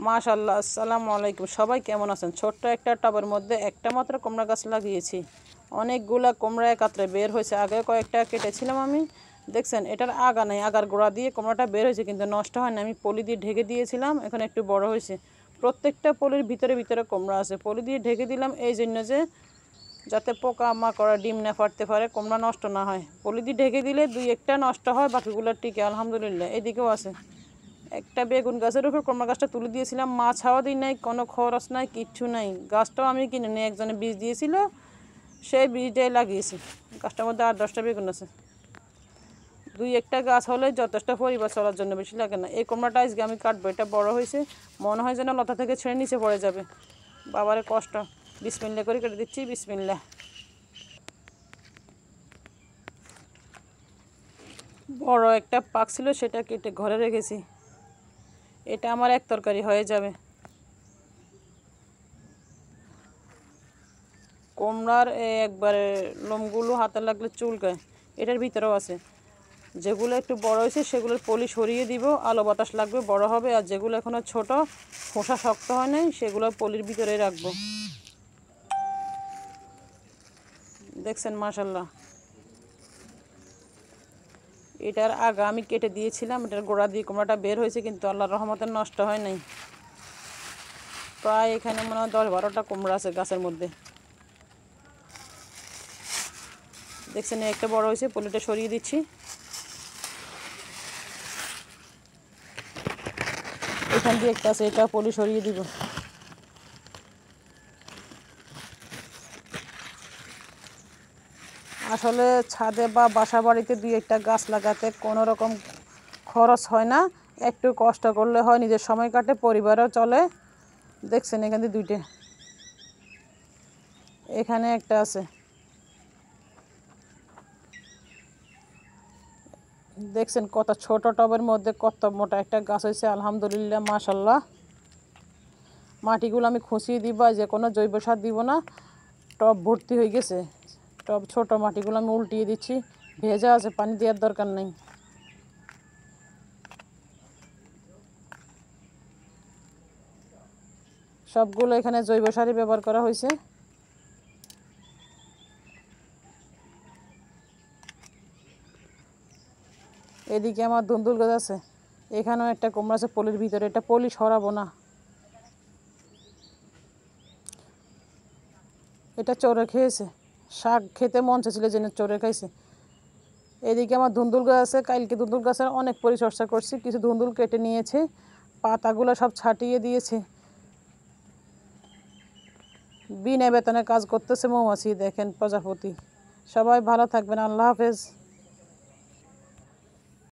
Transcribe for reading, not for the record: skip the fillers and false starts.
মাশাআল্লাহ, আসসালামু আলাইকুম। সবাই কেমন আছেন? ছোট্ট একটা টবের মধ্যে একটা মাত্র কুমড়া গাছ লাগিয়েছি। অনেকগুলা কুমড়া একত্রে বের হয়েছে। আগে কয়েকটা কেটেছিলাম আমি। দেখছেন, এটার আগা নেই, আগার গোড়া দিয়ে কুমড়াটা বের হয়েছে, কিন্তু নষ্ট হয় না। আমি পলি দিয়ে ঢেকে দিয়েছিলাম, এখন একটু বড় হয়েছে। প্রত্যেকটা পলির ভিতরে ভিতরে কুমড়া আছে। পলি দিয়ে ঢেকে দিলাম এই জন্য যে যাতে পোকা মাকড় ডিম না ফাটতে পারে, কুমড়া নষ্ট না হয়। পলি দিয়ে ঢেকে দিলে দুই একটা নষ্ট হয়, বাকিগুলো টিকে আলহামদুলিল্লাহ। এদিকেও আছে একটা বেগুন গাছের উপর কুমড়া গাছটা তুলে দিয়েছিলাম, মাছ হাওয়া দিই নাই, কোনো খরচ নাই, কিচ্ছু নাই। গাছটাও আমি কিনে নিই, একজনে বীজ দিয়েছিল, সেই বীজটাই লাগিয়েছি। গাছটার মধ্যে 8-10টা বেগুন আছে। দুই একটা গাছ হলে যথেষ্ট পরিবার চলার জন্য, বেশি লাগে না। এই কুমড়াটা আজকে আমি কাটবো, এটা বড় হয়েছে, মনে হয় যেন লতা থেকে ছেড়ে নিচে পড়ে যাবে। বাবারে কষ্ট। বিসমিল্লাহ করে কেটে দিচ্ছি, বিসমিল্লাহ। বড় একটা পাক ছিল, সেটা কেটে ঘরে রেখেছি। এটা আমার এক তরকারি হয়ে যাবে। কুমড়ার একবারে লোমগুলো হাতে লাগলে চুলকায়। এটার ভিতরেও আছে। যেগুলো একটু বড় হয়েছে সেগুলোর পলি সরিয়ে দিব, আলো বাতাস লাগবে, বড় হবে। আর যেগুলো এখনও ছোট, খোসা শক্ত হয় নাই, সেগুলো পলির ভিতরে রাখবো। দেখছেন মাশাল্লাহ। এটার আগা আমি কেটে দিয়েছিলাম, এটার গোড়া দিয়ে কুমড়াটা বের হয়েছে, কিন্তু আল্লাহর রহমতে নষ্ট হয় নাই। প্রায় এখানে মনে হয় 10-12টা কুমড়া আছে গাছের মধ্যে। দেখছেন একটা বড় হয়েছে, পলিটা সরিয়ে দিচ্ছি। এখান দিয়ে একটা আছে, এটা পলি সরিয়ে দিব। আসলে ছাদে বা বাসা বাড়িতে দুই একটা গাছ লাগাতে কোনো রকম খরচ হয় না, একটু কষ্ট করলে হয়, নিজের সময় কাটে, পরিবারও চলে। দেখছেন এখান দিয়ে দুইটা, এখানে একটা আছে। দেখছেন কত ছোট টবের মধ্যে কত মোটা একটা গাছ হয়েছে, আলহামদুলিল্লাহ মাশাল্লাহ। মাটিগুলো আমি খুঁচিয়ে দিব, যে কোনো জৈব সার দিব না। টব ভর্তি হয়ে গেছে, টব ছোট, মাটিগুলো আমি উল্টিয়ে দিচ্ছি। ভেজা আছে, পানি দেওয়ার দরকার নেই। সবগুলো এখানে জৈব সারই ব্যবহার করা হয়েছে। এদিকে আমার ধুন্দুল গাছ আছে, এখানেও একটা কুমড়া আছে পলির ভিতরে, এটা পলি সরাবো না। এটা চোরে খেয়েছে, শাক খেতে মন চাইছিল জেনে চোরে খাইছে। এদিকে আমার ধুন্দুল গাছ আছে, কালকে ধুন্দুল গাছের অনেক পরিচর্যা করছি, কিছু ধুন্দুল কেটে নিয়েছে, পাতাগুলো সব ছাটিয়ে দিয়েছে। বিনা বেতনে কাজ করতেছে মৌমাছি, দেখেন প্রজাপতি। সবাই ভালো থাকবেন, আল্লাহ হাফেজ।